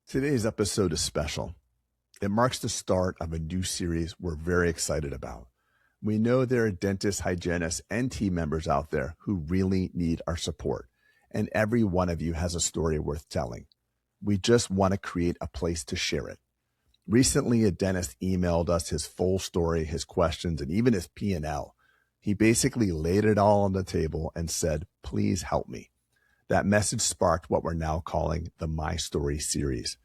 Today's episode is special. It marks the start of a new series we're very excited about. We know there are dentists, hygienists, and team members out there who really need our support, and every one of you has a story worth telling. We just want to create a place to share it. Recently, a dentist emailed us his full story, his questions, and even his P&L. He basically laid it all on the table and said, "Please help me." That message sparked what we're now calling the MyStory series.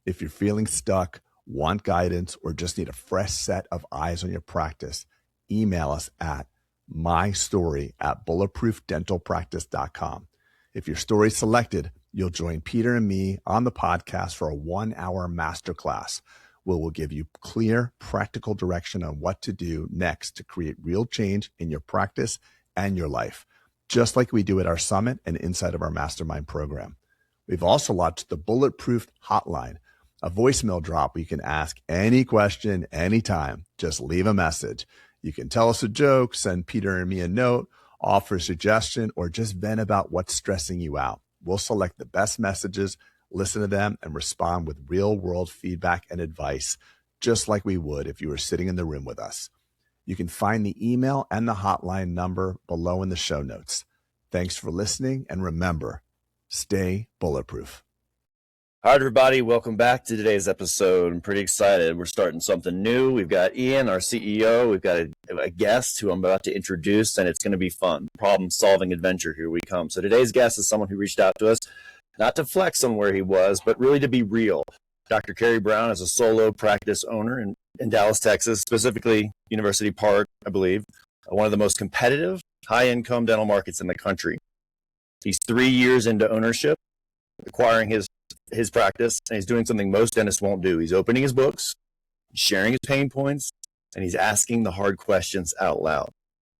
If you're feeling stuck, want guidance, or just need a fresh set of eyes on your practice, email us at mystory@bulletproofdentalpractice.com. If your story's selected, you'll join Peter and me on the podcast for a 1-hour masterclass where we'll give you clear, practical direction on what to do next to create real change in your practice and your life, just like we do at our summit and inside of our Mastermind program. We've also launched the Bulletproof Hotline, a voicemail drop where you can ask any question anytime. Just leave a message. You can tell us a joke, send Peter and me a note, offer a suggestion, or just vent about what's stressing you out. We'll select the best messages, listen to them, and respond with real-world feedback and advice, just like we would if you were sitting in the room with us. You can find the email and the hotline number below in the show notes. Thanks for listening, and remember, stay bulletproof. Hi, everybody. Welcome back to today's episode. I'm pretty excited. We're starting something new. We've got Ian, our CEO. We've got a guest who I'm about to introduce, and it's going to be fun. Problem-solving adventure. Here we come. So today's guest is someone who reached out to us, not to flex on where he was, but really to be real. Dr. Cary Brown is a solo practice owner in Dallas, Texas, specifically University Park, I believe, one of the most competitive, high-income dental markets in the country. He's 3 years into ownership, acquiring his practice, and he's doing something most dentists won't do. He's opening his books, sharing his pain points, and he's asking the hard questions out loud.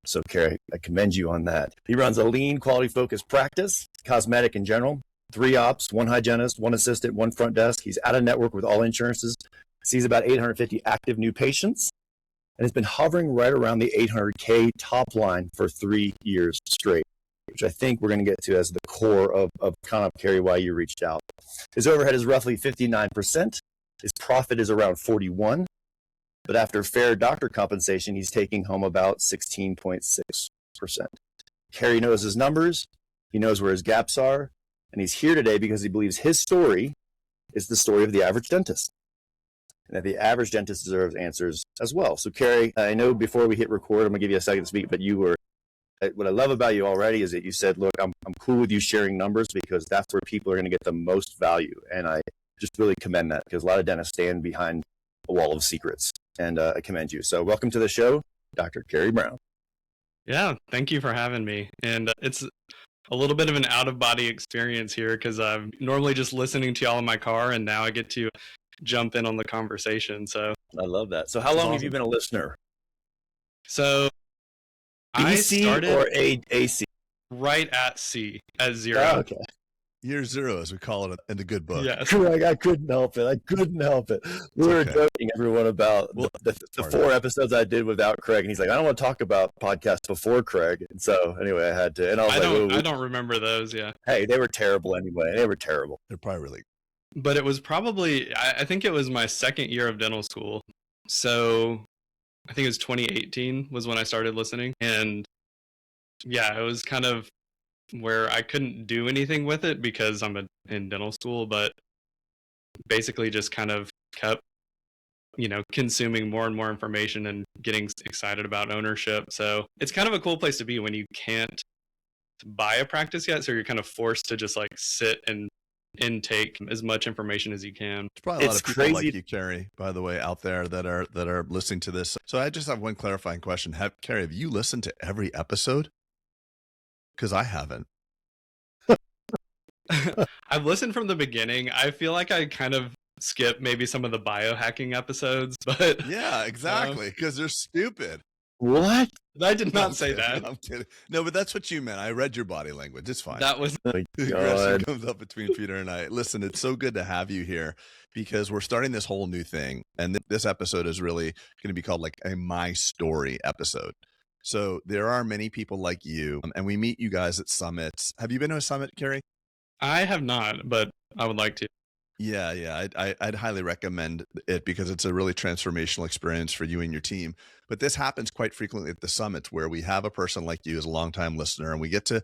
So, Cary, I commend you on that. He runs a lean, quality-focused practice, cosmetic in general, 3 ops, 1 hygienist, 1 assistant, 1 front desk. He's out of network with all insurances, sees about 850 active new patients, and has been hovering right around the 800K top line for 3 years straight, which I think we're going to get to as the core of kind of Cary, why you reached out. His overhead is roughly 59%. His profit is around 41%. But after fair doctor compensation, he's taking home about 16.6%. Cary knows his numbers. He knows where his gaps are. And he's here today because he believes his story is the story of the average dentist, and that the average dentist deserves answers as well. So, Cary, I know before we hit record, I'm going to give you a second to speak, but what I love about you already is that you said, look, I'm cool with you sharing numbers because that's where people are going to get the most value. And I just really commend that because a lot of dentists stand behind a wall of secrets, and I commend you. So welcome to the show, Dr. Cary Brown. Yeah, thank you for having me. And it's a little bit of an out-of-body experience here because I'm normally just listening to y'all in my car, and now I get to jump in on the conversation. So I love that. So how long have you been a listener? So I BC started or AC? right at C, at 0. Oh, okay. Year 0, as we call it in the good book. Yes. Craig, I couldn't help it. We were joking, everyone, about the 4 episodes I did without Craig, and he's like, I don't want to talk about podcasts before Craig. And so anyway, I had to. And I don't remember those. Yeah. Hey, they were terrible anyway. They were terrible. They're probably really. But it was probably, I think it was my second year of dental school. So I think it was 2018 was when I started listening. And yeah, it was kind of where I couldn't do anything with it because I'm in dental school, but basically just kind of kept, consuming more and more information and getting excited about ownership. So it's kind of a cool place to be when you can't buy a practice yet. So you're kind of forced to just like sit and intake as much information as you can. There's probably a lot of people like you, Cary, by the way, out there that are listening to this. So I just have one clarifying question. Cary, have you listened to every episode? Because I haven't. I've listened from the beginning. I feel like I kind of skipped maybe some of the biohacking episodes, but yeah, exactly, because they're stupid. What? I did not say that. No, I'm kidding. No, but that's what you meant. I read your body language. It's fine. That was the aggression comes up between Peter and I. Listen, it's so good to have you here because we're starting this whole new thing, and this episode is really going to be called like a MyStory episode. So there are many people like you, and we meet you guys at summits. Have you been to a summit, Cary? I have not, but I would like to. Yeah. I'd highly recommend it because it's a really transformational experience for you and your team. But this happens quite frequently at the summits where we have a person like you as a longtime listener, and we get to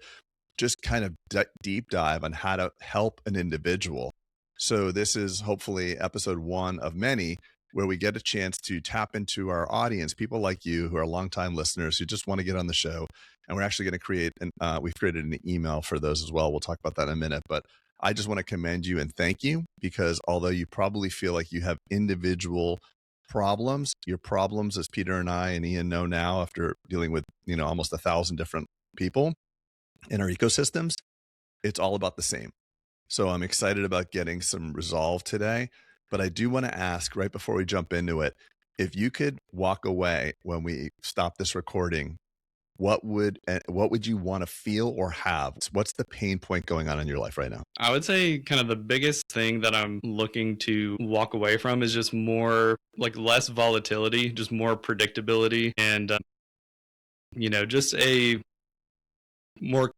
just kind of deep dive on how to help an individual. So this is hopefully episode 1 of many where we get a chance to tap into our audience, people like you who are longtime listeners who just want to get on the show. And we're actually going to create, we've created an email for those as well. We'll talk about that in a minute, but I just want to commend you and thank you, because although you probably feel like you have individual problems, your problems, as Peter and I and Ian know now after dealing with, almost 1,000 different people in our ecosystems, it's all about the same. So I'm excited about getting some resolve today, but I do want to ask right before we jump into it, if you could walk away when we stop this recording, what would you want to feel or have? What's the pain point going on in your life right now? I would say kind of the biggest thing that I'm looking to walk away from is just more less volatility, just more predictability, and just a more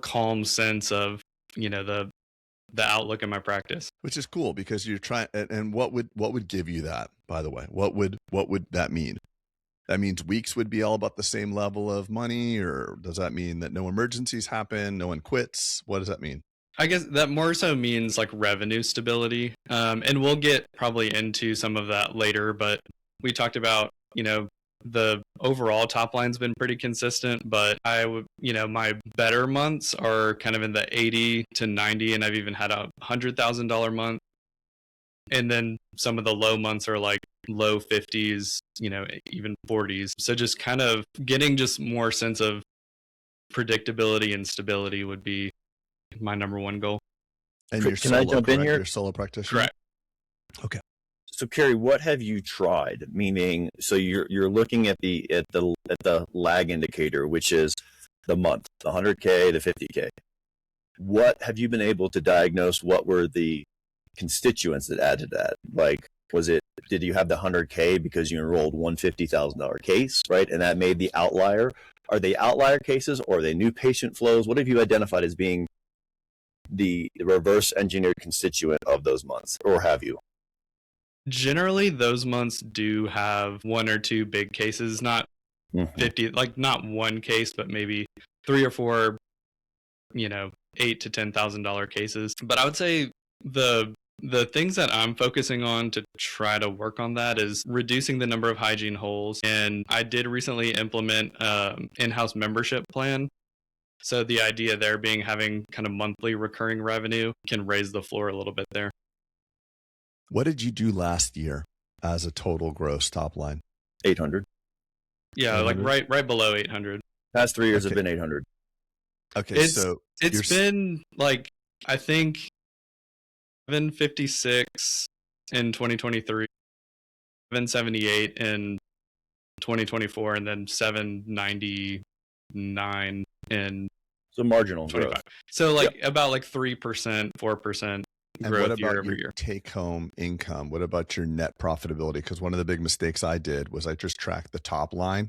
calm sense of the outlook in my practice. Which is cool because you're trying. And what would give you that? By the way, what would that mean? That means weeks would be all about the same level of money, or does that mean that no emergencies happen, no one quits? What does that mean? I guess that more so means revenue stability. And we'll get probably into some of that later, but we talked about, the overall top line's been pretty consistent, but I would, my better months are kind of in the 80 to 90, and I've even had a $100,000 month. And then some of the low months are low 50s, even 40s. So just kind of getting just more sense of predictability and stability would be my number one goal. And can I jump in here? You're a solo practitioner? Correct. Okay. So Cary, what have you tried? Meaning, so you're looking at the lag indicator, which is the month, the 100K, the 50K. What have you been able to diagnose? What were the constituents that added to that? Did you have the 100K because you enrolled one $50,000 case, right? And that made the outlier. Are they outlier cases, or are they new patient flows? What have you identified as being the reverse engineered constituent of those months, or have you? Generally, those months do have one or two big cases, not 50, not one case, but maybe 3 or 4, $8,000 to $10,000 cases. But I would say the things that I'm focusing on to try to work on that is reducing the number of hygiene holes. And I did recently implement in-house membership plan. So the idea there being having kind of monthly recurring revenue can raise the floor a little bit there. What did you do last year as a total gross top line? 800. Yeah, 800? right below 800. Past 3 years have been 800. Okay, it's been I think 756 in 2023, 778 in 2024, and then 799 in so marginal 25. growth. So about 3%, 4%. And growth what about year over your year. take-home income? What about your net profitability? Because one of the big mistakes I did was I just tracked the top line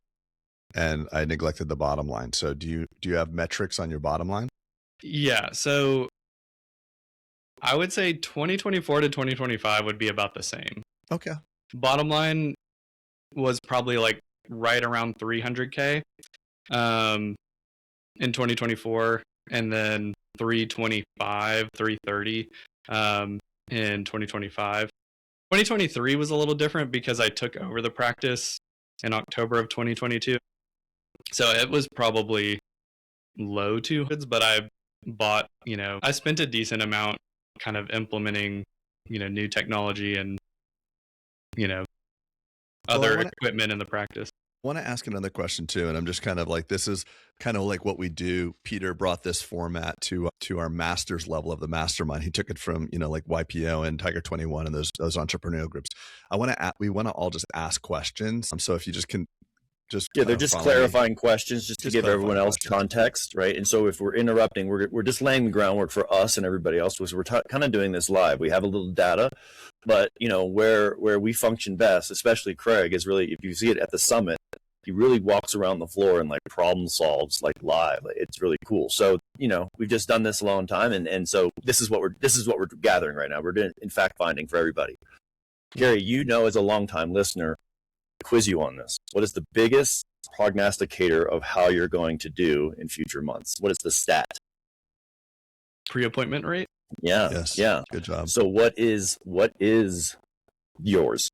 and I neglected the bottom line. So do you have metrics on your bottom line? Yeah. So I would say 2024 to 2025 would be about the same. Okay. Bottom line was probably right around 300K in 2024, and then 325, 330 in 2025. 2023 was a little different because I took over the practice in October of 2022. So it was probably low 200s, but I bought, I spent a decent amount kind of implementing, new technology and, other equipment in the practice. I want to ask another question too, and I'm just kind of this is kind of what we do. Peter brought this format to our master's level of the mastermind. He took it from YPO and Tiger 21 and those entrepreneurial groups. We want to all just ask questions. So if you just can they're just clarifying questions just to give everyone else context, right? And so if we're interrupting, we're just laying the groundwork for us and everybody else, because we're kind of doing this live. We have a little data, but where we function best, especially Craig, is really, if you see it at the summit, he really walks around the floor and like problem solves like live. It's really cool. So, we've just done this a long time. And so this is what we're gathering right now. We're doing in fact finding for everybody. Cary, as a longtime listener, quiz you on this. What is the biggest prognosticator of how you're going to do in future months? What is the stat? Pre-appointment rate? Yeah. Yes. Yeah. Good job. So what is yours?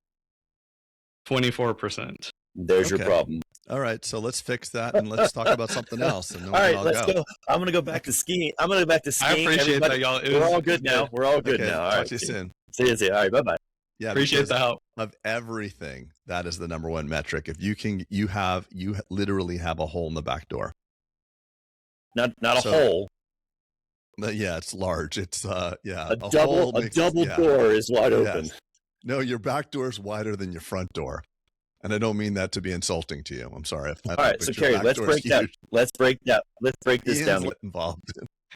24%. There's your problem. All right. So let's fix that and let's talk about something else. And then all right, let's go. I'm going to go back to skiing. I appreciate that, y'all. We're all good now. We're all good now. All talk right. to you soon. See you. All right. Bye-bye. Yeah. Appreciate the help. Of everything, that is the number one metric. If you literally have a hole in the back door. Not a hole. Yeah, it's large. It's a double door is wide open. Yes. No, your back door is wider than your front door. And I don't mean that to be insulting to you. I'm sorry. All right, so Cary, let's break this down. Involved.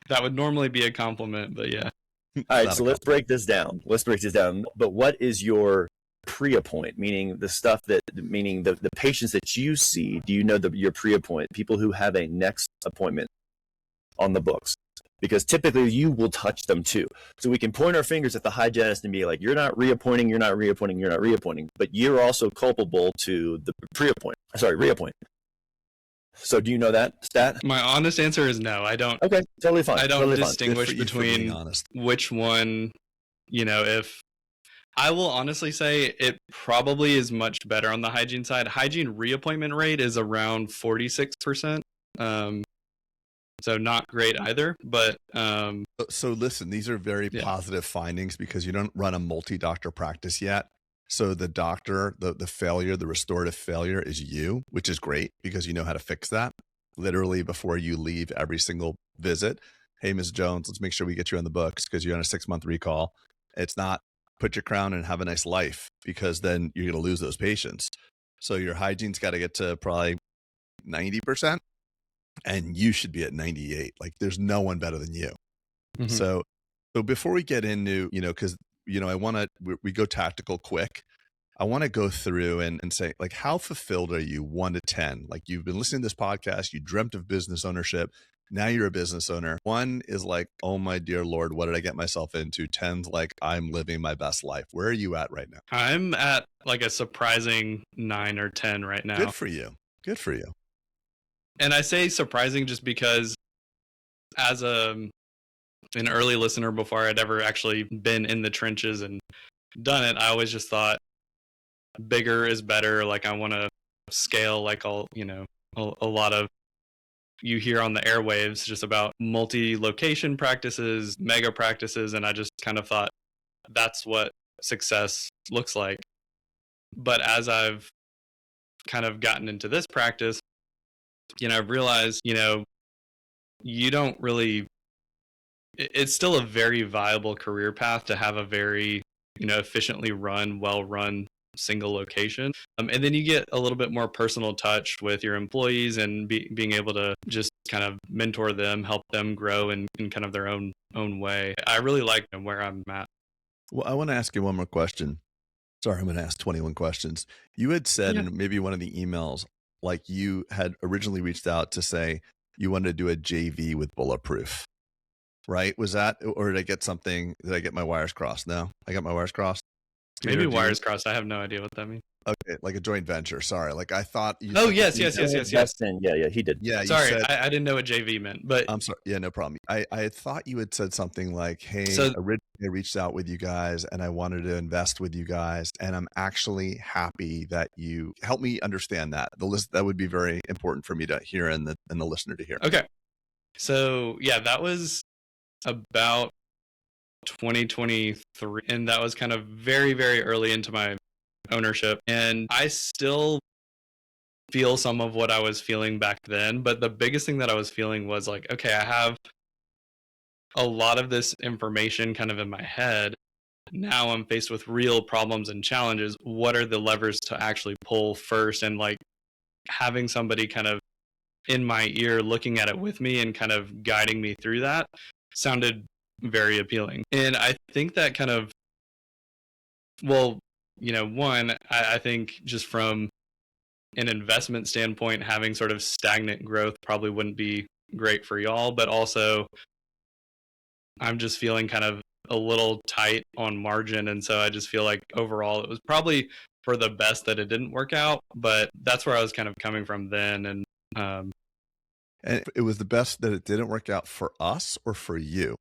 That would normally be a compliment, but yeah. All right, so let's break this down. But what is your pre-appoint, meaning the patients that you see? Do you know your pre-appoint, people who have a next appointment on the books? Because typically you will touch them too. So we can point our fingers at the hygienist and be like, you're not reappointing, but you're also culpable to the reappoint. So do you know that stat? My honest answer is no, I don't. Okay, totally fine. I don't totally distinguish between which one, if I will honestly say it probably is much better on the hygiene side. Hygiene reappointment rate is around 46%. So not great either, but so listen, these are very positive findings because you don't run a multi-doctor practice yet. So the doctor, the restorative failure is you, which is great because you know how to fix that. Literally before you leave every single visit, hey, Ms. Jones, let's make sure we get you on the books because you're on a 6-month recall. It's not put your crown and have a nice life because then you're going to lose those patients. So your hygiene's got to get to probably 90%. And you should be at 98. Like there's no one better than you. Mm-hmm. So before we get into, because, we go tactical quick. I want to go through and say, like, how fulfilled are you 1 to 10? Like you've been listening to this podcast, you dreamt of business ownership. Now you're a business owner. 1 is like, oh my dear Lord, what did I get myself into? 10's like, I'm living my best life. Where are you at right now? I'm at like a surprising 9 or 10 right now. Good for you. And I say surprising just because as an early listener before I'd ever actually been in the trenches and done it, I always just thought bigger is better. Like I want to scale like a lot of you hear on the airwaves just about multi-location practices, mega practices. And I just kind of thought that's what success looks like. But as I've kind of gotten into this practice, I've realized, you don't really, it's still a very viable career path to have a very, efficiently run, well-run single location. And then you get a little bit more personal touch with your employees and being able to just kind of mentor them, help them grow in kind of their own way. I really like where I'm at. Well, I want to ask you one more question. Sorry, I'm going to ask 21 questions. You had said in maybe one of the emails, like you had originally reached out to say you wanted to do a JV with Bulletproof, right? Was that, or did I get my wires crossed? No, I got my wires crossed. Maybe wires crossed. I have no idea what that means. Okay, like a joint venture. Sorry, like I thought. Yes. Yeah, he did. Yeah, sorry, I didn't know what JV meant, but I'm sorry. Yeah, no problem. I had thought you had said something like, "Hey, originally I reached out with you guys, and I wanted to invest with you guys, and I'm actually happy that you helped me understand that." That would be very important for me to hear and the listener to hear. Okay, so yeah, that was about 2023, and that was kind of very, very early into my ownership, and I still feel some of what I was feeling back then, but the biggest thing that I was feeling was like, okay, I have a lot of this information kind of in my head. Now I'm faced with real problems and challenges. What are the levers to actually pull first? And like having somebody kind of in my ear looking at it with me and kind of guiding me through that sounded very appealing. And I think that kind of, one, I think just from an investment standpoint, having sort of stagnant growth probably wouldn't be great for y'all, but also I'm just feeling kind of a little tight on margin. And so I just feel like overall it was probably for the best that it didn't work out, but that's where I was kind of coming from then. And it was the best that it didn't work out for us or for you?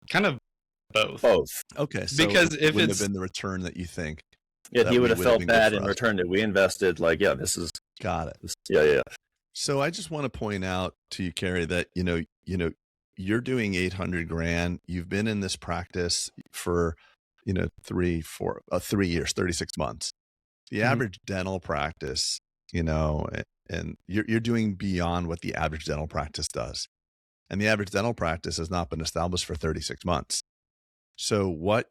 kind of both. Both. Okay. So Because it if wouldn't it's have been the return that you think. Yeah, that he we would have would have felt been good bad for in us. return that we invested. Like, yeah, this is Got it. yeah. So I just want to point out to you, Cary, that, you're doing 800 grand. You've been in this practice for, 3 years, 36 months. The average dental practice, and you're doing beyond what the average dental practice does. And the average dental practice has not been established for 36 months. So what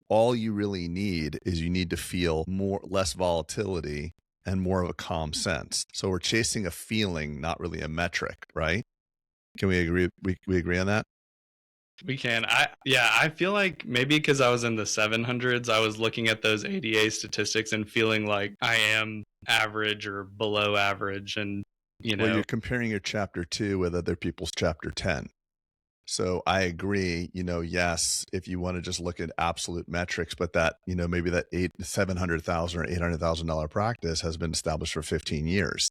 all you really need is you need to feel less volatility and more of a calm sense. So we're chasing a feeling, not really a metric, right? Can we agree? We agree on that? We can. I feel like maybe because I was in the 700s, I was looking at those ADA statistics and feeling like I am average or below average. And, Well, you're comparing your chapter 2 with other people's chapter 10. So I agree, yes, if you want to just look at absolute metrics, but that, maybe that $700,000 or $800,000 practice has been established for 15 years.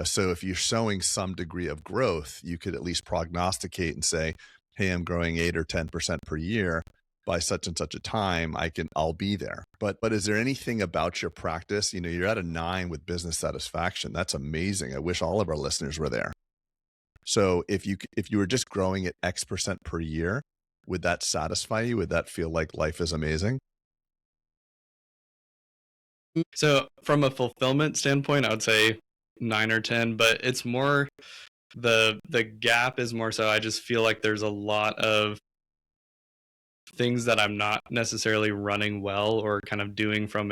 So if you're showing some degree of growth, you could at least prognosticate and say, hey, I'm growing 8 or 10% per year by such and such a time, I'll be there. But is there anything about your practice? You're at a 9 with business satisfaction. That's amazing. I wish all of our listeners were there. So if you were just growing at X% per year, would that satisfy you? Would that feel like life is amazing? So from a fulfillment standpoint, I would say 9 or 10, but it's more the gap is more so I just feel like there's a lot of things that I'm not necessarily running well or kind of doing from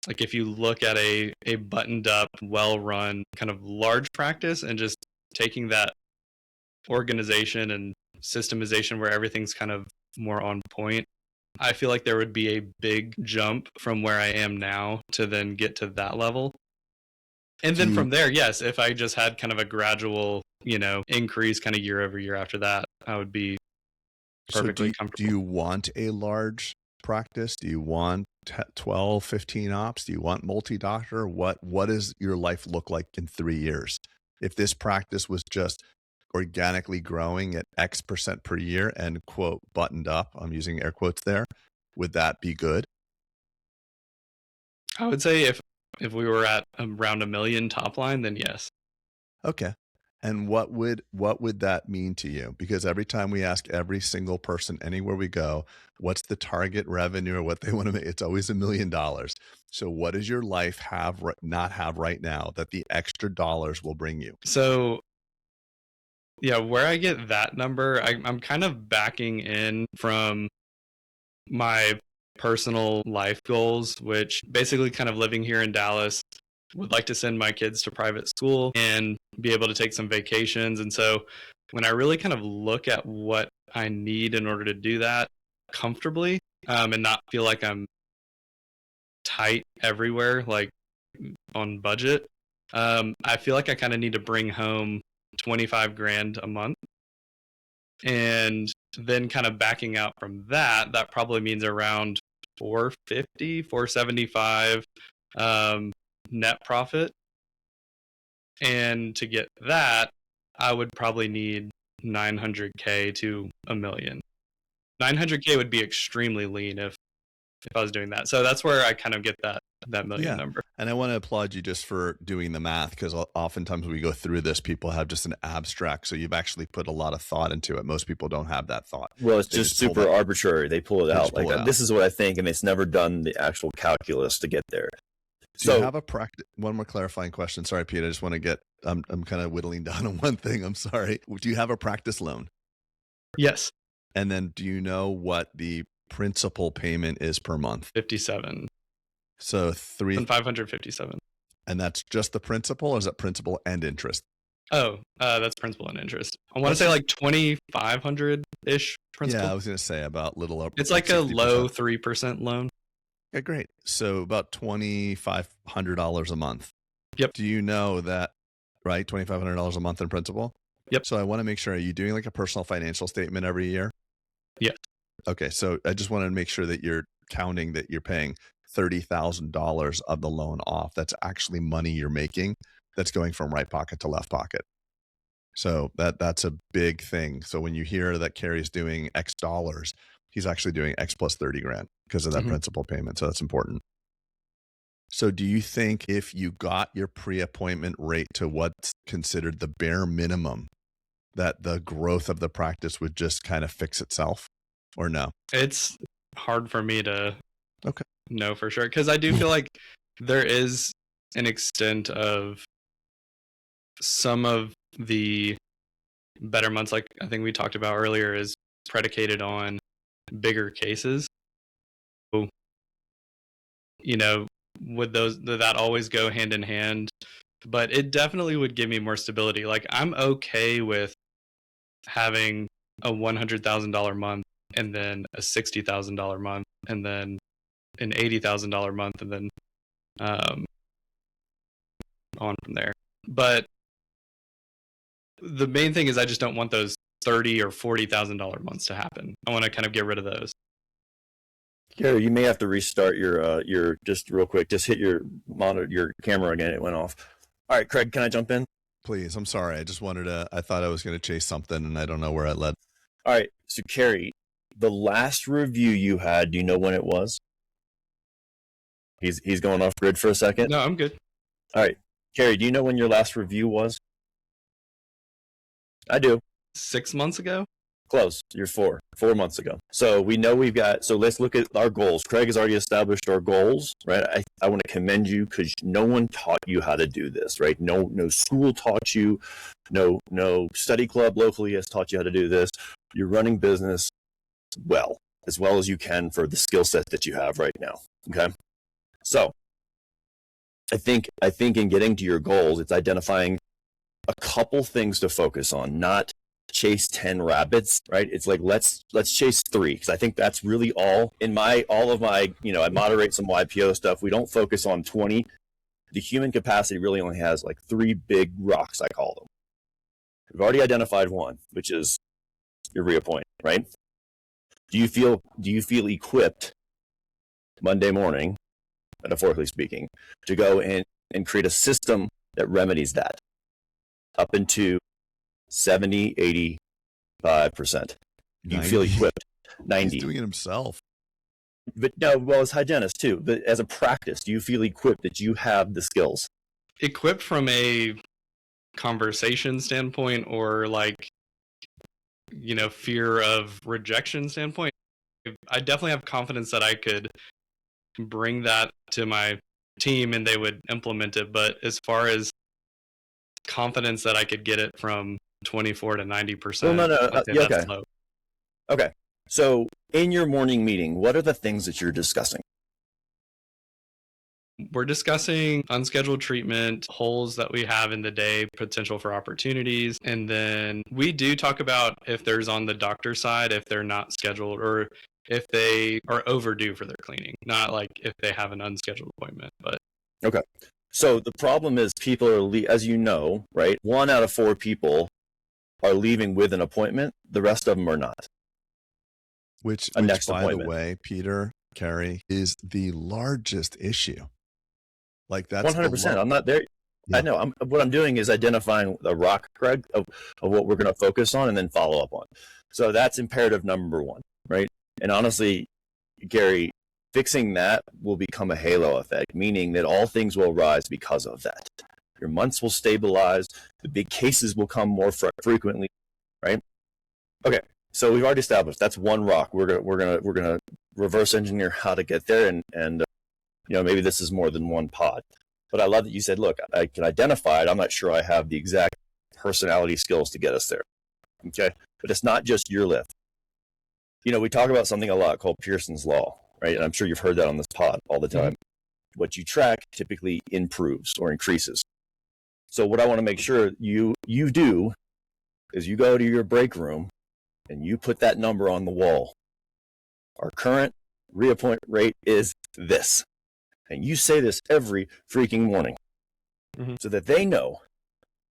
like if you look at a buttoned up, well run kind of large practice and just taking that organization and systemization where everything's kind of more on point, I feel like there would be a big jump from where I am now to then get to that level. And then from there, yes, if I just had kind of a gradual, increase kind of year over year after that, I would be perfectly comfortable. Do you want a large practice? Do you want 12, 15 ops? Do you want multi-doctor? What does your life look like in 3 years? If this practice was just organically growing at X% per year and quote buttoned up, I'm using air quotes there, would that be good? I would say if we were at around $1 million top line, then yes. Okay. And what would that mean to you? Because every time we ask every single person anywhere we go, what's the target revenue or what they want to make? It's always $1 million. So what does your life not have right now that the extra dollars will bring you? So yeah, where I get that number, I'm kind of backing in from my personal life goals, which basically kind of living here in Dallas, would like to send my kids to private school and be able to take some vacations. And so when I really kind of look at what I need in order to do that comfortably, and not feel like I'm tight everywhere, like on budget, I feel like I kind of need to bring home 25 grand a month. And then kind of backing out from that probably means around 450, 475 net profit. And to get that, I would probably need 900K to $1 million. 900K would be extremely lean if I was doing that. So that's where I kind of get that million number. And I want to applaud you just for doing the math, because oftentimes when we go through this, people have just an abstract. So you've actually put a lot of thought into it. Most people don't have that thought. Well, it's just super arbitrary. They pull it out. Like, this is what I think, and it's never done the actual calculus to get there. Do you have a practice? One more clarifying question. Sorry, Pete. I just want to get, I'm kind of whittling down on one thing. I'm sorry. Do you have a practice loan? Yes. And then do you know what the principal payment is per month? 57. So 557. And that's just the principal, or is it principal and interest? Oh, that's principal and interest. I want to say like 2,500-ish principal. Yeah, I was going to say about little over. It's like 60%. A low 3% loan. Okay, great. So about $2,500 a month. Yep. Do you know that, right? $2,500 a month in principal? Yep. So I want to make sure, are you doing like a personal financial statement every year? Yeah. Okay. So I just want to make sure that you're counting that you're paying $30,000 of the loan off. That's actually money you're making that's going from right pocket to left pocket. So that's a big thing. So when you hear that Cary's doing X dollars, he's actually doing X plus 30 grand because of that principal payment. So that's important. So do you think if you got your pre-appointment rate to what's considered the bare minimum, that the growth of the practice would just kind of fix itself, or no? It's hard for me to know for sure, because I do feel like there is an extent of some of the better months, like I think we talked about earlier, is predicated on bigger cases. So, would that always go hand in hand? But it definitely would give me more stability. Like, I'm okay with having a $100,000 month and then a $60,000 month and then an $80,000 month and then on from there. But the main thing is I just don't want those $30,000 or $40,000 months to happen. I want to kind of get rid of those. Cary, you may have to restart your just real quick. Just hit your monitor, your camera again. It went off. All right, Craig, can I jump in? Please. I'm sorry. I just I thought I was going to chase something and I don't know where it led. All right. So Cary, the last review you had, do you know when it was? He's going off grid for a second. No, I'm good. All right. Cary, do you know when your last review was? I do. 6 months ago? Close. You're 4 months ago. So we know so let's look at our goals. Craig has already established our goals, right? I want to commend you because no one taught you how to do this, right? No school taught you, no study club locally has taught you how to do this. You're running business as well as you can for the skill set that you have right now. Okay. So I think in getting to your goals, it's identifying a couple things to focus on, not chase 10 rabbits, right? It's like, let's chase 3. Cause I think that's really all of my, I moderate some YPO stuff. We don't focus on 20. The human capacity really only has like 3 big rocks, I call them. We've already identified one, which is your reappointment, right? Do you feel equipped Monday morning, metaphorically speaking, to go in and create a system that remedies that up into 70, 85%? You feel equipped. 90. He's doing it himself. But no, well, as hygienist too. But as a practice, do you feel equipped that you have the skills? Equipped from a conversation standpoint or fear of rejection standpoint, I definitely have confidence that I could bring that to my team and they would implement it. But as far as confidence that I could get it from 24 to 90%, well, no, okay. That's low. Okay. So in your morning meeting, what are the things that you're discussing? We're discussing unscheduled treatment, holes that we have in the day, potential for opportunities. And then we do talk about if there's on the doctor side, if they're not scheduled or if they are overdue for their cleaning, not like if they have an unscheduled appointment. But okay. So the problem is people are, as you know, right? 1 out of 4 people are leaving with an appointment. The rest of them are not. Which next by appointment. The way, Peter, Cary, is the largest issue. Like that's 100%. I'm not there. Yeah. I know. What I'm doing is identifying the rock, Craig, of what we're going to focus on and then follow up on. So that's imperative number 1, right? And honestly, Cary, fixing that will become a halo effect, meaning that all things will rise because of that. Your months will stabilize. The big cases will come more frequently, right? Okay. So we've already established that's 1 rock. We're gonna reverse engineer how to get there, and maybe this is more than 1 pod. But I love that you said, look, I can identify it. I'm not sure I have the exact personality skills to get us there. Okay, but it's not just your lift. We talk about something a lot called Pearson's Law, right? And I'm sure you've heard that on this pod all the time. Mm-hmm. What you track typically improves or increases. So what I want to make sure you do is you go to your break room and you put that number on the wall. Our current reappointment rate is this. And you say this every freaking morning so that they know,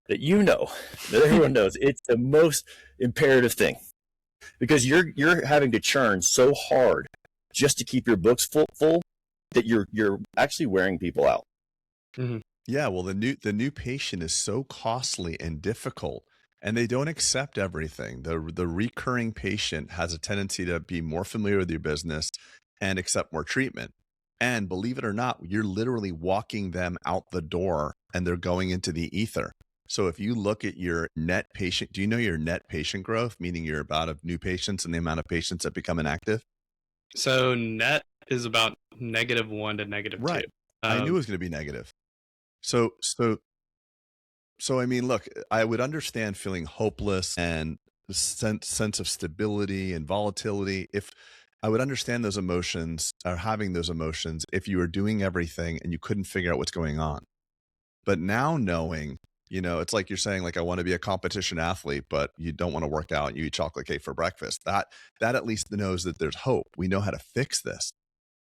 that you know, that everyone knows it's the most imperative thing. Because you're having to churn so hard just to keep your books full that you're actually wearing people out. Mm-hmm. Yeah, well, the new patient is so costly and difficult, and they don't accept everything. The recurring patient has a tendency to be more familiar with your business and accept more treatment. And believe it or not, you're literally walking them out the door and they're going into the ether. So if you look at your net patient, do you know your net patient growth, meaning your amount of new patients and the amount of patients that become inactive? So net is about -1 to -2. Right. I knew it was going to be negative. So I mean, look, I would understand feeling hopeless and the sense of stability and volatility. If I would understand those emotions or having those emotions if you were doing everything and you couldn't figure out what's going on. But now knowing, it's like you're saying, like, I want to be a competition athlete, but you don't want to work out and you eat chocolate cake for breakfast. That at least knows that there's hope. We know how to fix this.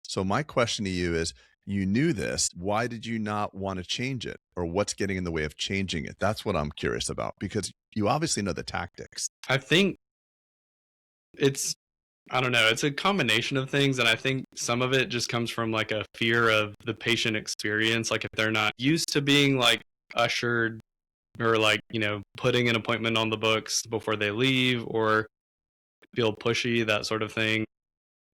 So my question to you is, you knew this. Why did you not want to change it? Or what's getting in the way of changing it? That's what I'm curious about, because you obviously know the tactics. I think I don't know, it's a combination of things. And I think some of it just comes from like a fear of the patient experience. Like if they're not used to being like ushered or like, putting an appointment on the books before they leave or feel pushy, that sort of thing,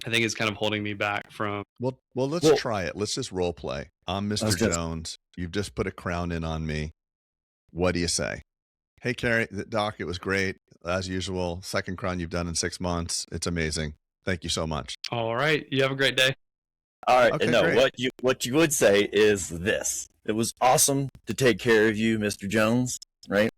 I think it's kind of holding me back from. Well, let's try it. Let's just role play. I'm Mr. Jones. You've just put a crown in on me. What do you say? Hey, Cary, Doc, it was great. As usual, second crown you've done in 6 months. It's amazing. Thank you so much. All right. You have a great day. All right. Okay, and no, great. what you would say is this. It was awesome to take care of you, Mr. Jones, right?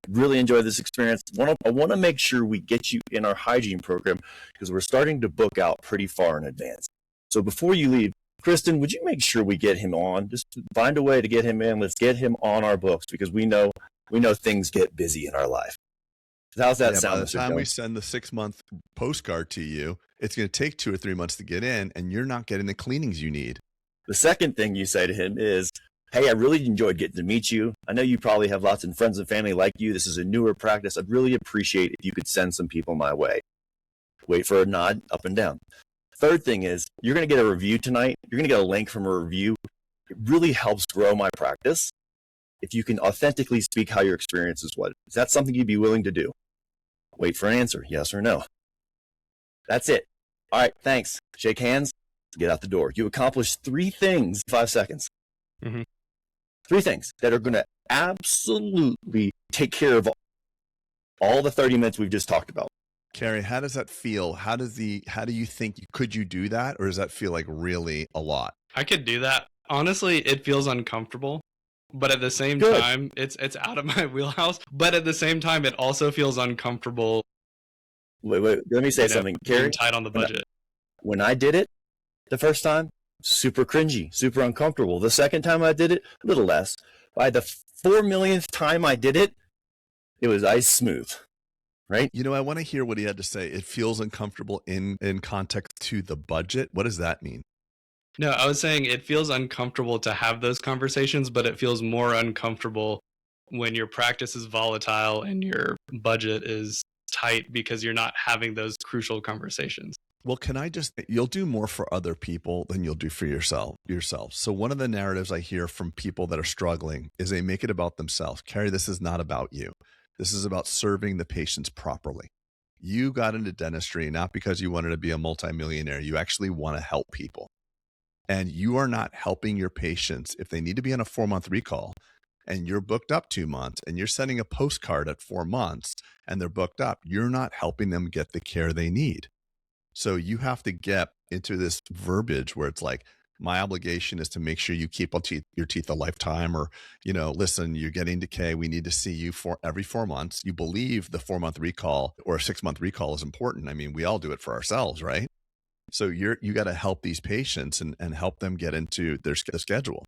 Really enjoyed this experience. I want to make sure we get you in our hygiene program because we're starting to book out pretty far in advance. So before you leave, Kristen, would you make sure we get him on? Just find a way to get him in. Let's get him on our books because we know things get busy in our life. How's that sound? By the time we send the 6-month postcard to you, it's going to take 2 or 3 months to get in, and you're not getting the cleanings you need. The second thing you say to him is, hey, I really enjoyed getting to meet you. I know you probably have lots of friends and family like you. This is a newer practice. I'd really appreciate if you could send some people my way. Wait for a nod up and down. Third thing is, you're going to get a review tonight. You're going to get a link from a review. It really helps grow my practice. If you can authentically speak how your experience is, is that something you'd be willing to do? Wait for an answer, yes or no. That's it. All right, thanks. Shake hands, get out the door. You accomplished 3 things in 5 seconds. Mm-hmm. 3 things that are going to absolutely take care of all the 30 minutes we've just talked about. Cary, how does that feel? How do you think, could you do that? Or does that feel like really a lot? I could do that. Honestly, it feels uncomfortable, but at the same time, it's out of my wheelhouse. But at the same time, it also feels uncomfortable. Wait, let me say something. Cary, tight on the budget. When I did it the first time, super cringy, super uncomfortable. The second time I did it, a little less. By the 4 millionth time I did it, it was ice smooth. Right? I want to hear what he had to say. It feels uncomfortable in context to the budget. What does that mean? No, I was saying it feels uncomfortable to have those conversations, but it feels more uncomfortable when your practice is volatile and your budget is tight because you're not having those crucial conversations. Well, you'll do more for other people than you'll do for yourself. So one of the narratives I hear from people that are struggling is they make it about themselves. Cary, this is not about you. This is about serving the patients properly. You got into dentistry not because you wanted to be a multimillionaire. You actually want to help people. And you are not helping your patients if they need to be on a 4-month recall and you're booked up 2 months and you're sending a postcard at 4 months and they're booked up. You're not helping them get the care they need. So you have to get into this verbiage where it's like, my obligation is to make sure you keep your teeth a lifetime, or, listen, you're getting decay. We need to see you for every 4 months. You believe the 4-month recall or a 6-month recall is important. I mean, we all do it for ourselves, right? So you got to help these patients and help them get into their schedule.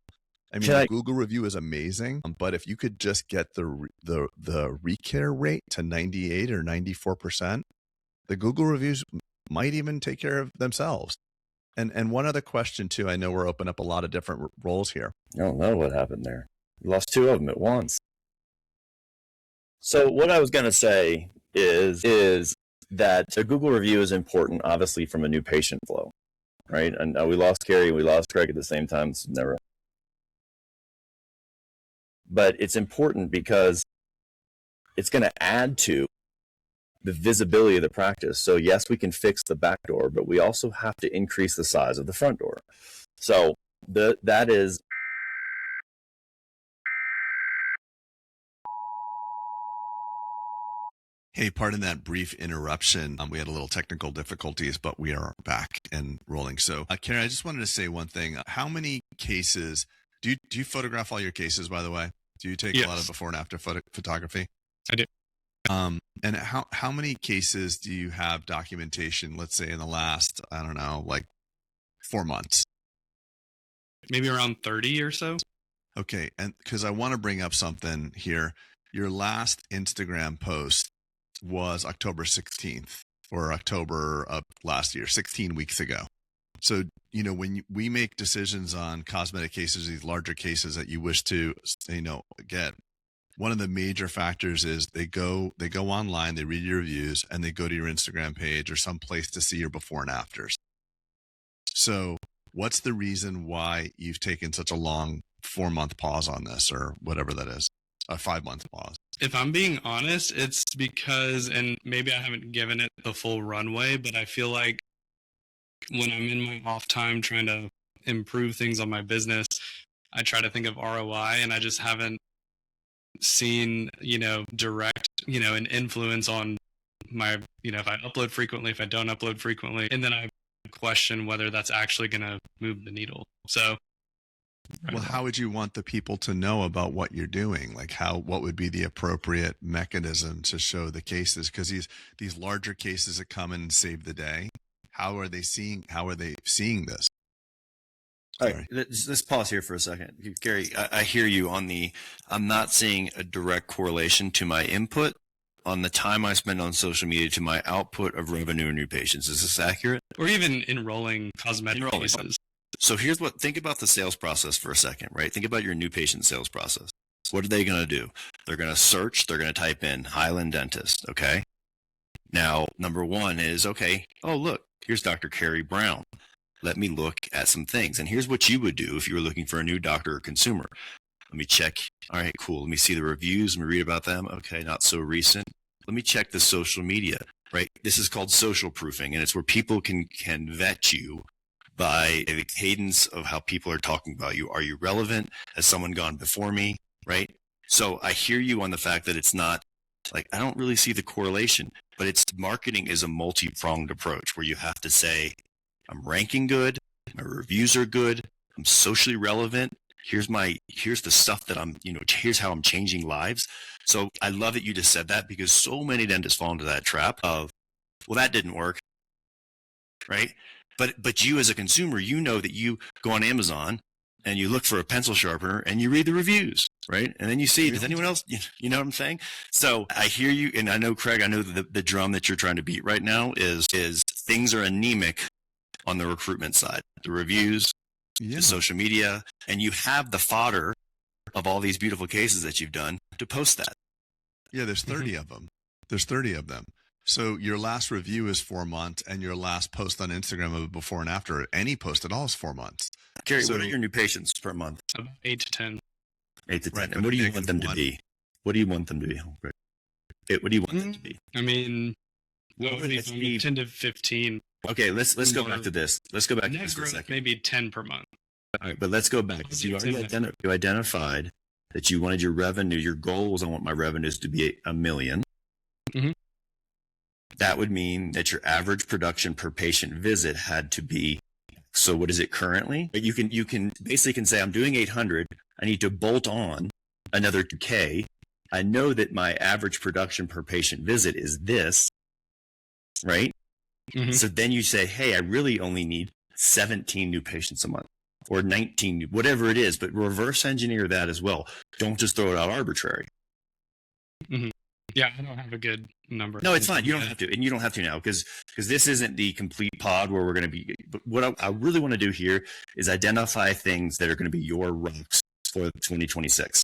I mean, the Google review is amazing, but if you could just get the recare rate to 98 or 94%, the Google reviews might even take care of themselves. And one other question too. I know we're opening up a lot of different roles here. I don't know what happened there. We lost two of them at once. So what I was going to say is that a Google review is important, obviously, from a new patient flow, right? And we lost Cary and we lost Craig at the same time. It's never. But it's important because it's going to add to the visibility of the practice. So yes, we can fix the back door, but we also have to increase the size of the front door. So that is. Hey, pardon that brief interruption. We had a little technical difficulties, but we are back and rolling. So, Cary, I just wanted to say one thing. How many cases do you photograph all your cases, by the way? Do you take a lot of before and after photography? I do. And how many cases do you have documentation, let's say in the last, I don't know, like 4 months? Maybe around 30 or so. Okay. And because I want to bring up something here. Your last Instagram post was October 16th or October of last year, 16 weeks ago. So, when we make decisions on cosmetic cases, these larger cases that you wish to, get, one of the major factors is they go online, they read your reviews, and they go to your Instagram page or some place to see your before and afters. So what's the reason why you've taken such a long 4-month pause on this, or whatever that is, a 5-month pause? If I'm being honest, it's because, and maybe I haven't given it the full runway, but I feel like when I'm in my off time trying to improve things on my business, I try to think of ROI, and I just haven't seen, direct, an influence on my, if I upload frequently, if I don't upload frequently, and then I question whether that's actually going to move the needle. So, well, how would you want the people to know about what you're doing? Like what would be the appropriate mechanism to show the cases? Because these larger cases that come in and save the day, how are they seeing this? All right, let's pause here for a second. Cary, I hear you on I'm not seeing a direct correlation to my input on the time I spend on social media to my output of revenue and new patients. Is this accurate? Or even enrolling cosmetic cases. So think about the sales process for a second, right? Think about your new patient sales process. What are they going to do? They're going to search, they're going to type in Highland Dentist, okay? Now, number one is, okay, oh, look, here's Dr. Cary Brown. Let me look at some things. And here's what you would do if you were looking for a new doctor or consumer. Let me check. All right, cool. Let me see the reviews. Let me read about them. Okay, not so recent. Let me check the social media, right? This is called social proofing, and it's where people can vet you by the cadence of how people are talking about you. Are you relevant? Has someone gone before me, right? So I hear you on the fact that it's not, like, I don't really see the correlation, but marketing is a multi-pronged approach where you have to say, I'm ranking good, my reviews are good, I'm socially relevant, here's the stuff that here's how I'm changing lives. So I love that you just said that, because so many dentists fall into that trap of, well, that didn't work, right? But you as a consumer, that you go on Amazon and you look for a pencil sharpener and you read the reviews, right? And then you see, does anyone else, you know what I'm saying? So I hear you, and I know, Craig, the drum that you're trying to beat right now is things are anemic on the recruitment side, the reviews, the social media, and you have the fodder of all these beautiful cases that you've done to post that. Yeah, there's 30 of them. There's 30 of them. So your last review is 4 months, and your last post on Instagram of before and after, any post at all, is 4 months. Cary, what are your new patients per month? About 8 to 10. 8 to 10. Right, and what do you want them to be? What do you want them to be? What do you want them to be? I mean, 10 to 15. Okay, let's go back to this. Let's go back to this for a second. Maybe 10 per month. All right, but let's go back. You identified that you wanted your revenue. Your goal was, I want my revenues to be $1 million. Mm-hmm. That would mean that your average production per patient visit had to be. So what is it currently? You can basically say, I'm doing 800. I need to bolt on another 2K. I know that my average production per patient visit is this, right? Mm-hmm. So then you say, hey, I really only need 17 new patients a month, or 19, whatever it is, but reverse engineer that as well. Don't just throw it out arbitrary. Mm-hmm. Yeah, I don't have a good number. No, it's fine. You don't have to, and you don't have to now, because this isn't the complete pod where we're going to be, but what I really want to do here is identify things that are going to be your rocks for 2026.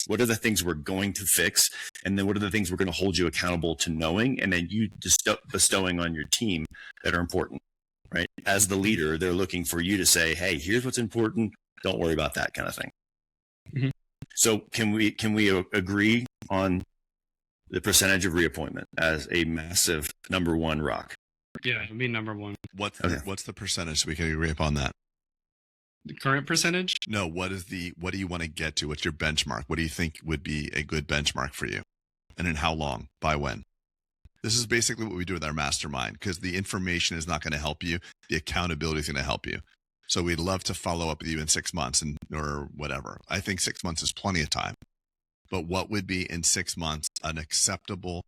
What are the things we're going to fix? And then what are the things we're going to hold you accountable to knowing? And then you just bestowing on your team that are important, right? As the leader, they're looking for you to say, hey, here's what's important. Don't worry about that kind of thing. Mm-hmm. So can we agree on the percentage of reappointment as a massive number one rock? Yeah, it'd be number one. What's the percentage so we can agree upon that? The current percentage? No, what do you want to get to? What's your benchmark? What do you think would be a good benchmark for you? And in how long? By when? This is basically what we do with our mastermind, because the information is not going to help you. The accountability is going to help you. So we'd love to follow up with you in 6 months or whatever. I think 6 months is plenty of time. But what would be in 6 months an acceptable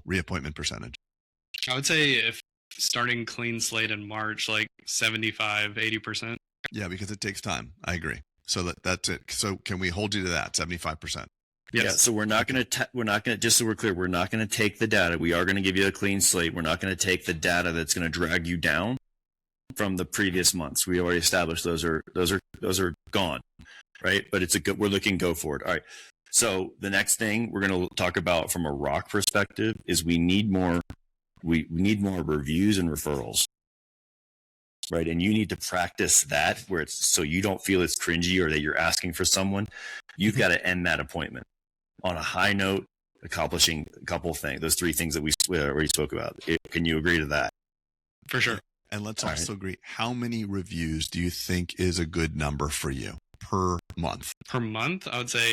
reappointment percentage? I would say if starting clean slate in March, like 75, 80%. Yeah, because it takes time. I agree. So that's it. So can we hold you to that 75%? Yes. Yeah. So we're not going to, just so we're clear, we're not going to take the data. We are going to give you a clean slate. We're not going to take the data that's going to drag you down from the previous months. We already established those are gone, right? But we're looking go forward. All right. So the next thing we're going to talk about from a rock perspective is we need more reviews and referrals. Right. And you need to practice that where it's so you don't feel it's cringy or that you're asking for someone. You've got to end that appointment on a high note, accomplishing a couple of things, those 3 things that we already spoke about. Can you agree to that? For sure. And let's also agree, how many reviews do you think is a good number for you per month? Per month, I would say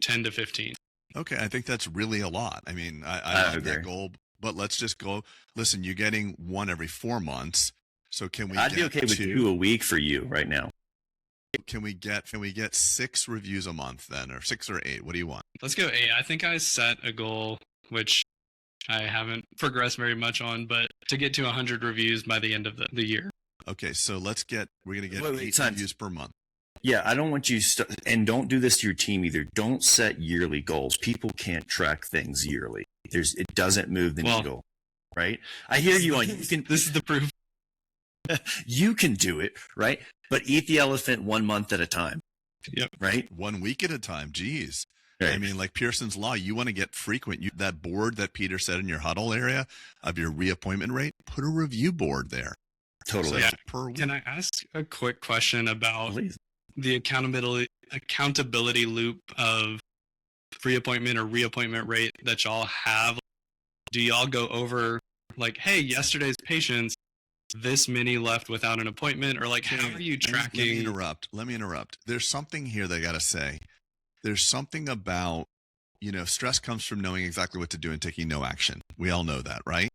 10 to 15. Okay. I think that's really a lot. I mean, I love that goal, but let's just go, listen, you're getting 1 every 4 months. So I'd be okay with 2 a week for you right now. Can we get 6 reviews a month then, or 6 or 8? What do you want? Let's go 8. I think I set a goal, which I haven't progressed very much on, but to get to 100 reviews by the end of the year. Okay, so we're going to get 8 reviews per month. Yeah, I don't want you and don't do this to your team either. Don't set yearly goals. People can't track things yearly. It doesn't move the needle, right? I hear you on. This is the proof. You can do it, right? But eat the elephant 1 month at a time. Yep. Right? 1 week at a time. Geez. Right. I mean, like Pearson's Law, you want to get frequent. That board that Peter said in your huddle area of your reappointment rate, put a review board there. Totally. So per week. Can I ask a quick question about the accountability loop of reappointment or reappointment rate that y'all have? Do y'all go over like, hey, yesterday's patients, this many left without an appointment, or like, how are you tracking? Let me interrupt. There's something here that I got to say. There's something about, stress comes from knowing exactly what to do and taking no action. We all know that, right?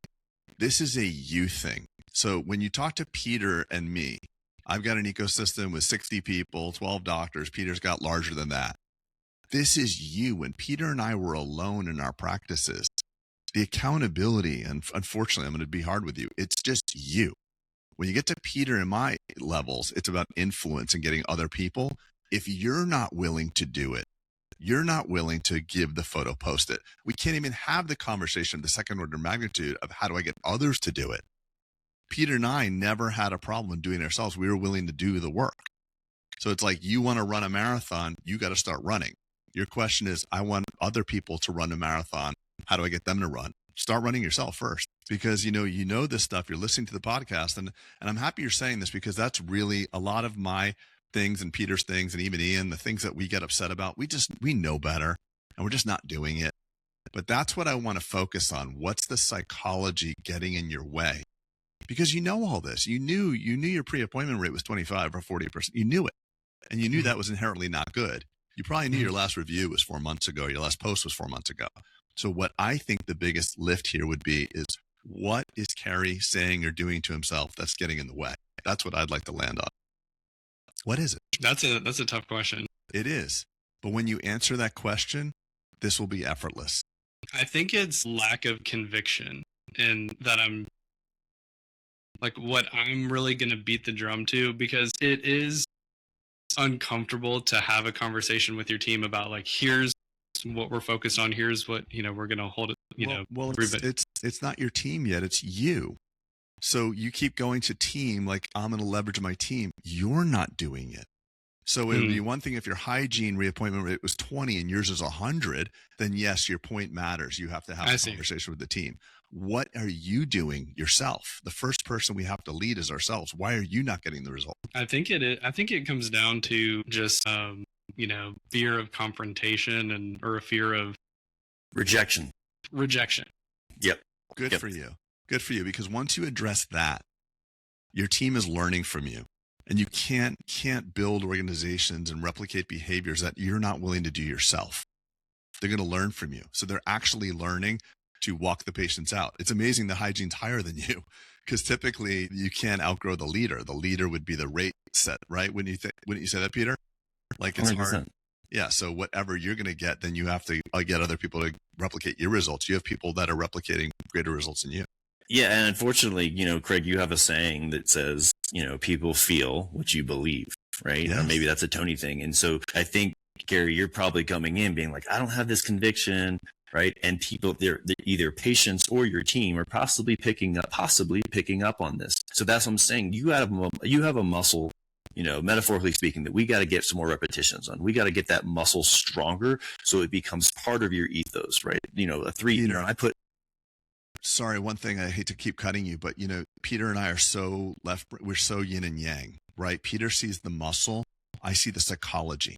This is a you thing. So when you talk to Peter and me, I've got an ecosystem with 60 people, 12 doctors. Peter's got larger than that. This is you. When Peter and I were alone in our practices, the accountability, and unfortunately, I'm going to be hard with you. It's just you. When you get to Peter and my levels, it's about influence and getting other people. If you're not willing to do it, you're not willing to give the photo, post it. We can't even have the conversation of the second order magnitude of how do I get others to do it. Peter and I never had a problem doing it ourselves. We were willing to do the work. So it's like, you want to run a marathon, you got to start running. Your question is, I want other people to run a marathon. How do I get them to run? Start running yourself first, because you know this stuff. You're listening to the podcast, and I'm happy you're saying this, because that's really a lot of my things and Peter's things, and even Ian, the things that we get upset about. We know better, and we're just not doing it. But that's what I want to focus on. What's the psychology getting in your way? Because you know all this. You knew your pre-appointment rate was 25 or 40%. You knew it, and you knew that was inherently not good. You probably knew your last review was 4 months ago. Your last post was 4 months ago. So what I think the biggest lift here would be is, what is Cary saying or doing to himself that's getting in the way? That's what I'd like to land on. What is it? That's a tough question. It is. But when you answer that question, this will be effortless. I think it's lack of conviction in that I'm like what I'm really going to beat the drum to, because it is uncomfortable to have a conversation with your team about like, here's what we're focused on. Here's what, we're going to hold it, well, it's not your team yet. It's you. So you keep going to team, like I'm going to leverage my team. You're not doing it. So it would be one thing if your hygiene reappointment rate was 20 and yours is 100, then yes, your point matters. You have to have a conversation with the team. What are you doing yourself? The first person we have to lead is ourselves. Why are you not getting the result? I think it comes down to just, fear of confrontation or a fear of rejection. Yep. Good for you. Good for you. Because once you address that, your team is learning from you. And you can't build organizations and replicate behaviors that you're not willing to do yourself. They're going to learn from you. So they're actually learning to walk the patients out. It's amazing the hygiene's higher than you, because typically you can't outgrow the leader. The leader would be the rate set, right? Wouldn't you say that, Peter? Like it's 100%. Hard. Yeah. So whatever you're going to get, then you have to get other people to replicate your results. You have people that are replicating greater results than you. Yeah. And unfortunately, Craig, you have a saying that says, people feel what you believe, right? Yes. Or maybe that's a Tony thing. And so I think, Cary, you're probably coming in being like, I don't have this conviction, right? And people, they're either patients or your team are possibly picking up on this. So that's what I'm saying. You have a muscle, metaphorically speaking, that we got to get some more repetitions on. We got to get that muscle stronger so it becomes part of your ethos, right? Sorry, one thing, I hate to keep cutting you, but Peter and I are we're so yin and yang, right? Peter sees the muscle. I see the psychology.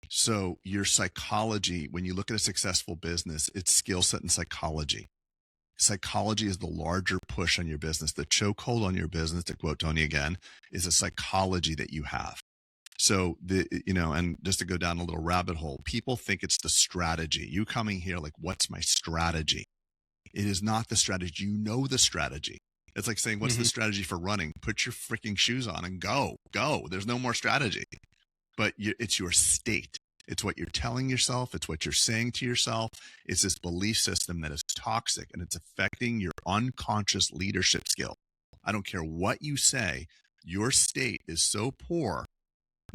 So your psychology, when you look at a successful business, it's skill set and psychology. Psychology is the larger push on your business. The chokehold on your business, to quote Tony again, is a psychology that you have. So and just to go down a little rabbit hole, people think it's the strategy. You coming here like, what's my strategy? It is not the strategy. You know the strategy. It's like saying, what's the strategy for running? Put your freaking shoes on and go. There's no more strategy. But it's your state. It's what you're telling yourself. It's what you're saying to yourself. It's this belief system that is toxic, and it's affecting your unconscious leadership skill. I don't care what you say. Your state is so poor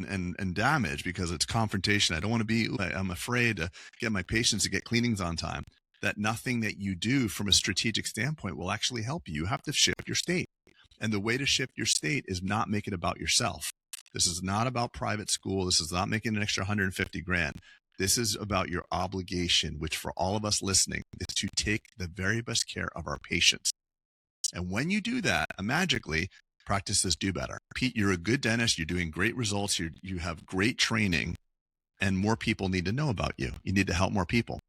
and damaged because it's confrontation. I'm afraid to get my patients to get cleanings on time. That nothing that you do from a strategic standpoint will actually help you. You have to shift your state. And the way to shift your state is not make it about yourself. This is not about private school. This is not making an extra 150 grand. This is about your obligation, which for all of us listening is to take the very best care of our patients. And when you do that, magically, practices do better. Pete, you're a good dentist. You're doing great results. You have great training, and more people need to know about you. You need to help more people.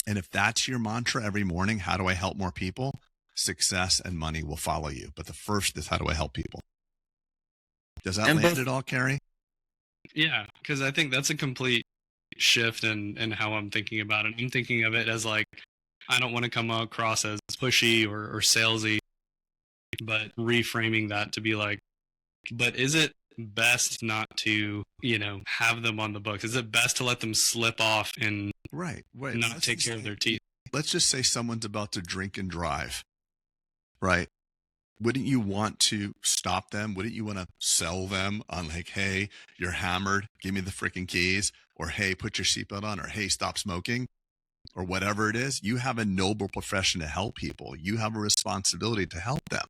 And if that's your mantra every morning, how do I help more people? Success and money will follow you. But the first is, how do I help people? Does that land at all, Cary? Yeah, because I think that's a complete shift in how I'm thinking about it. I'm thinking of it as like, I don't want to come across as pushy or salesy, but reframing that to be like, but is it best not to, have them on the books? Is it best to let them slip off and not take care of their teeth? Let's just say someone's about to drink and drive, right? Wouldn't you want to stop them? Wouldn't you want to sell them on like, hey, you're hammered, give me the freaking keys, or hey, put your seatbelt on, or hey, stop smoking, or whatever it is? You have a noble profession to help people. You have a responsibility to help them.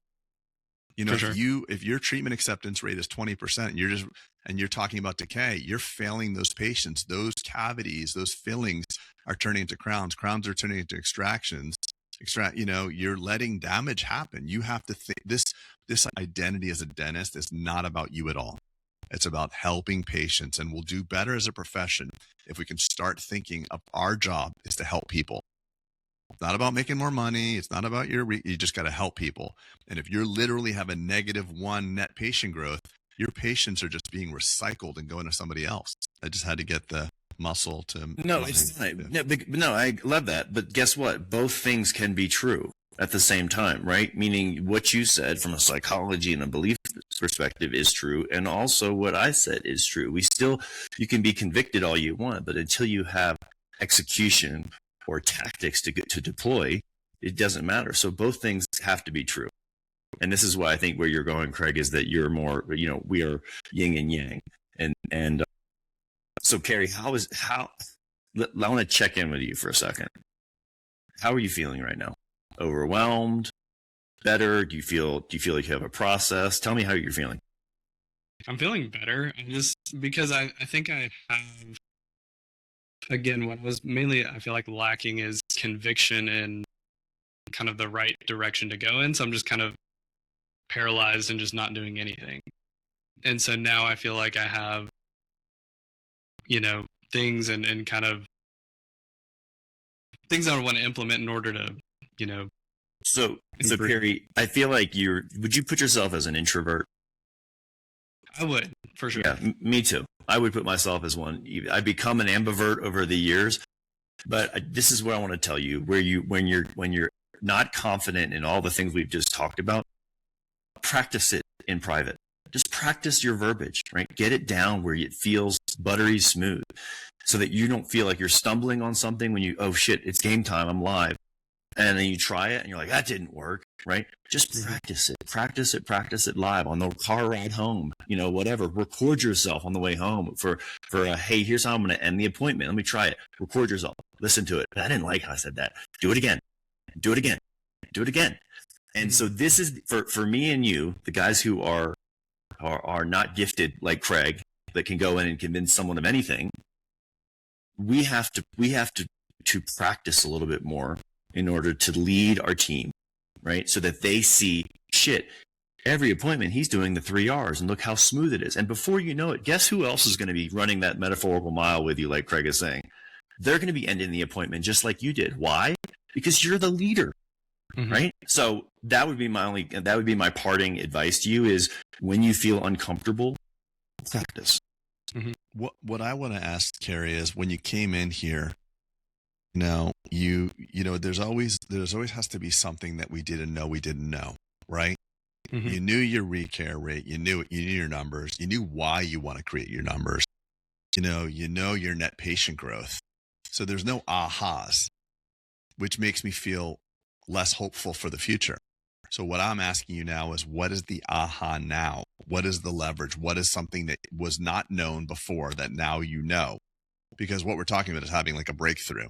If your treatment acceptance rate is 20% and you're talking about decay, you're failing those patients. Those cavities, those fillings are turning into crowns. Crowns are turning into extractions. You're letting damage happen. You have to think this identity as a dentist is not about you at all. It's about helping patients, and we'll do better as a profession if we can start thinking of our job is to help people. It's not about making more money. It's not about you just got to help people. And if you literally have a -1 net patient growth, your patients are just being recycled and going to somebody else. I just had to get the muscle to. No, it's not. No, I love that. But guess what? Both things can be true at the same time, right? Meaning what you said from a psychology and a belief perspective is true. And also what I said is true. You can be convicted all you want, but until you have execution or tactics to deploy, it doesn't matter. So both things have to be true. And this is why I think where you're going, Craig, is that you're more, we are yin and yang. And so Cary, I want to check in with you for a second. How are you feeling right now? Overwhelmed? better? Do you feel like you have a process? Tell me how you're feeling. I'm feeling better. Because I think I have, again, what was mainly I feel like lacking is conviction and kind of the right direction to go in. So I'm just kind of paralyzed and just not doing anything. And so now I feel like I have, things and kind of things I want to implement in order to, So Cary, I feel like would you put yourself as an introvert? I would, for sure. Yeah, me too. I would put myself as one. I've become an ambivert over the years, but this is what I want to tell you: when you're not confident in all the things we've just talked about, practice it in private. Just practice your verbiage, right? Get it down where it feels buttery smooth, so that you don't feel like you're stumbling on something when oh shit, it's game time, I'm live. And then you try it and you're like, that didn't work, right? Just practice it live on the car ride home, whatever. Record yourself on the way home for hey, here's how I'm going to end the appointment. Let me try it. Record yourself. Listen to it. I didn't like how I said that. Do it again. Do it again. Do it again. And so this is for me and you, the guys who are not gifted like Craig, that can go in and convince someone of anything. We have to practice a little bit more in order to lead our team, right? So that they see, shit, every appointment he's doing the 3 R's and look how smooth it is. And before you know it, guess who else is going to be running that metaphorical mile with you, like Craig is saying? They're going to be ending the appointment just like you did. Why? Because you're the leader, right? So that would be my parting advice to you is when you feel uncomfortable, practice. What I want to ask, Cary, is when you came in here, there's always has to be something that we didn't know, right? You knew your recare rate, you knew your numbers, you knew why you want to create your numbers, you know your net patient growth. So there's no ahas, which makes me feel less hopeful for the future. So what I'm asking you now is, what is the aha now? What is the leverage? What is something that was not known before that now you know? Because what we're talking about is having like a breakthrough.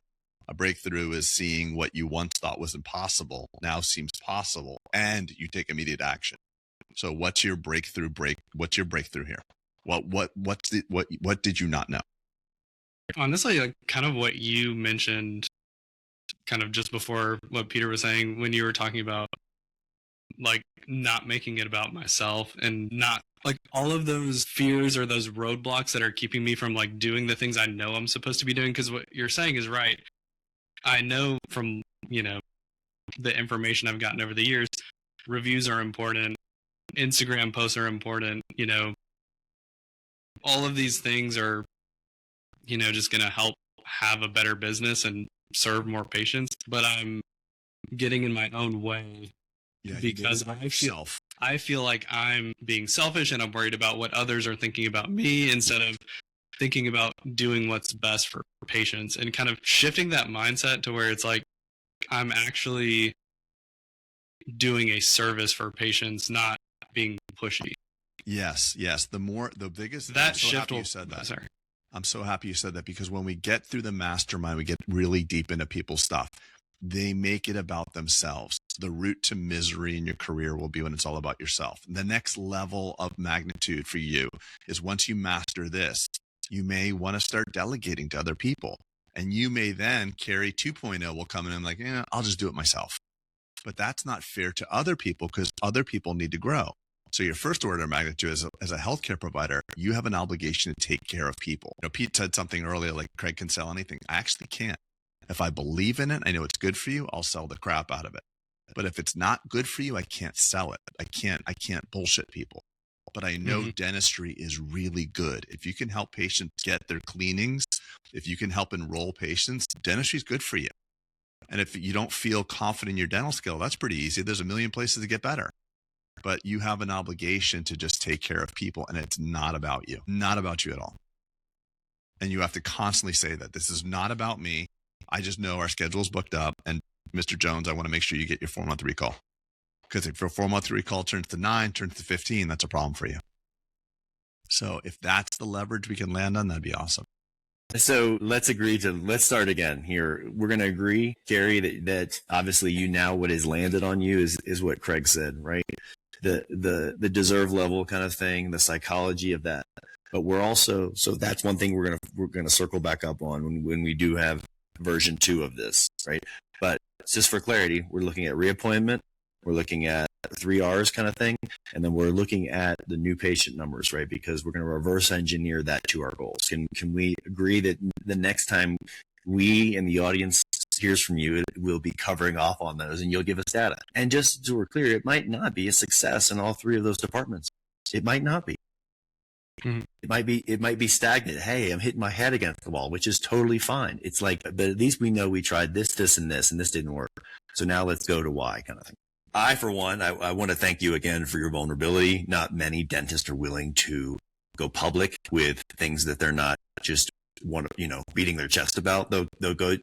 A breakthrough is seeing what you once thought was impossible now seems possible, and you take immediate action. So what's your breakthrough what's your breakthrough here? What did you not know? Honestly, like kind of what you mentioned kind of just before what Peter was saying when you were talking about like not making it about myself and not like all of those fears or those roadblocks that are keeping me from like doing the things I know I'm supposed to be doing. Because what you're saying is right. I know from, the information I've gotten over the years, reviews are important, Instagram posts are important, all of these things are, just going to help have a better business and serve more patients. But I'm getting in my own way because I feel like I'm being selfish and I'm worried about what others are thinking about me instead of thinking about doing what's best for patients and kind of shifting that mindset to where it's like I'm actually doing a service for patients, not being pushy. Yes. The biggest that shift. I'm so happy you said that, because when we get through the mastermind, we get really deep into people's stuff. They make it about themselves. The route to misery in your career will be when it's all about yourself. The next level of magnitude for you is once you master this, you may want to start delegating to other people. And you may then Cary 2.0 will come in and like, I'll just do it myself. But that's not fair to other people because other people need to grow. So your first order of magnitude as a healthcare provider, you have an obligation to take care of people. Pete said something earlier, like Craig can sell anything. I actually can't. If I believe in it, I know it's good for you, I'll sell the crap out of it. But if it's not good for you, I can't sell it. I can't bullshit people. But I know dentistry is really good. If you can help patients get their cleanings, if you can help enroll patients, dentistry is good for you. And if you don't feel confident in your dental skill, that's pretty easy. There's a million places to get better. But you have an obligation to just take care of people, and it's not about you. Not about you at all. And you have to constantly say that this is not about me. I just know our schedule's booked up. And Mr. Jones, I want to make sure you get your 4-month recall. Because if your 4-month recall turns to 9, turns to 15, that's a problem for you. So if that's the leverage we can land on, that'd be awesome. So let's start again here. We're going to agree, Cary, that obviously what has landed on you is what Craig said, right? The deserve level kind of thing, the psychology of that. But we're also, so that's one thing we're going to circle back up on when we do have version 2 of this, right? But just for clarity, we're looking at reappointment, we're looking at 3 R's kind of thing, and then we're looking at the new patient numbers, right? Because we're going to reverse engineer that to our goals. Can we agree that the next time we and the audience hears from you, we'll be covering off on those and you'll give us data? And just so we're clear, it might not be a success in all 3 of those departments. It might not be. Mm-hmm. It might be stagnant. Hey, I'm hitting my head against the wall, which is totally fine. It's like, but at least we know we tried this, and this didn't work. So now let's go to why kind of thing. For one, I want to thank you again for your vulnerability. Not many dentists are willing to go public with things that they're not just beating their chest about. They'll go,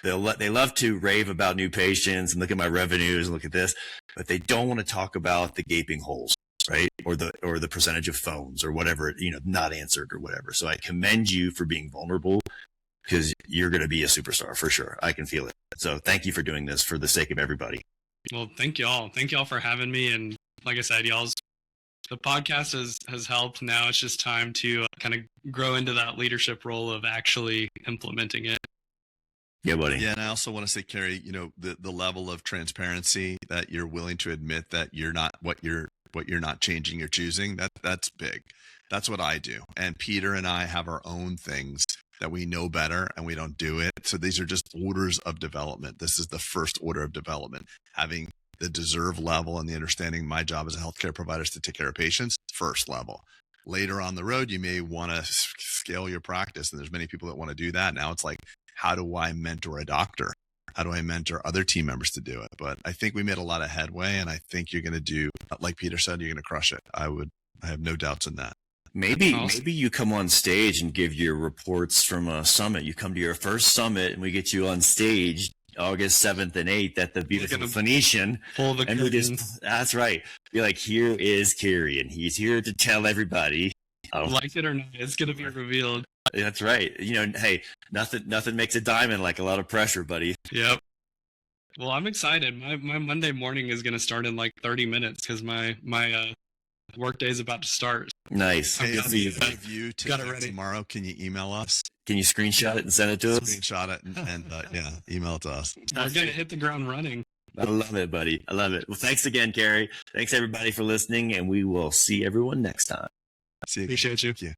they love to rave about new patients and look at my revenues and look at this, but they don't want to talk about the gaping holes, right? Or the percentage of phones or whatever, not answered or whatever. So I commend you for being vulnerable, because you're going to be a superstar for sure. I can feel it. So thank you for doing this for the sake of everybody. Well, thank y'all. Thank y'all for having me. And like I said, the podcast has helped. Now it's just time to kind of grow into that leadership role of actually implementing it. Yeah, buddy. Yeah, and I also want to say, Cary, the level of transparency that you're willing to admit that you're not what you're not changing, you're choosing. That's big. That's what I do. And Peter and I have our own things that we know better and we don't do it. So these are just orders of development. This is the first order of development. Having the deserve level and the understanding my job as a healthcare provider is to take care of patients, first level. Later on the road, you may want to scale your practice. And there's many people that want to do that. Now it's like, how do I mentor a doctor? How do I mentor other team members to do it? But I think we made a lot of headway, and I think you're going to do, like Peter said, you're going to crush it. I have no doubts in that. Maybe you come on stage and give your reports from a summit. You come to your first summit and we get you on stage August 7th and 8th at the beautiful Phoenician. Pull the curtain. That's right. Be like, here is Cary, and he's here to tell everybody. Like it or not, it's going to be revealed. That's right. Hey, nothing makes a diamond like a lot of pressure, buddy. Yep. Well, I'm excited. My Monday morning is going to start in like 30 minutes because my work day is about to start. Nice. Hey, review tomorrow. Can you email us? Can you screenshot it and send it to us? Screenshot it and email it to us. We're going to hit the ground running. I love it, buddy. I love it. Well, thanks again, Cary. Thanks everybody for listening, and we will see everyone next time. See you. Appreciate you. Thank you.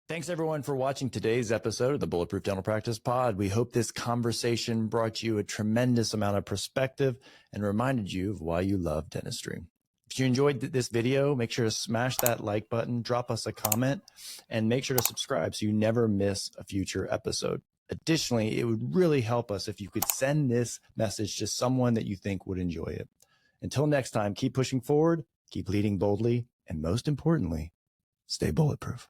Thanks everyone for watching today's episode of the Bulletproof Dental Practice Pod. We hope this conversation brought you a tremendous amount of perspective and reminded you of why you love dentistry. If you enjoyed this video, make sure to smash that like button, drop us a comment, and make sure to subscribe so you never miss a future episode. Additionally, it would really help us if you could send this message to someone that you think would enjoy it. Until next time, keep pushing forward, keep leading boldly, and most importantly, stay bulletproof.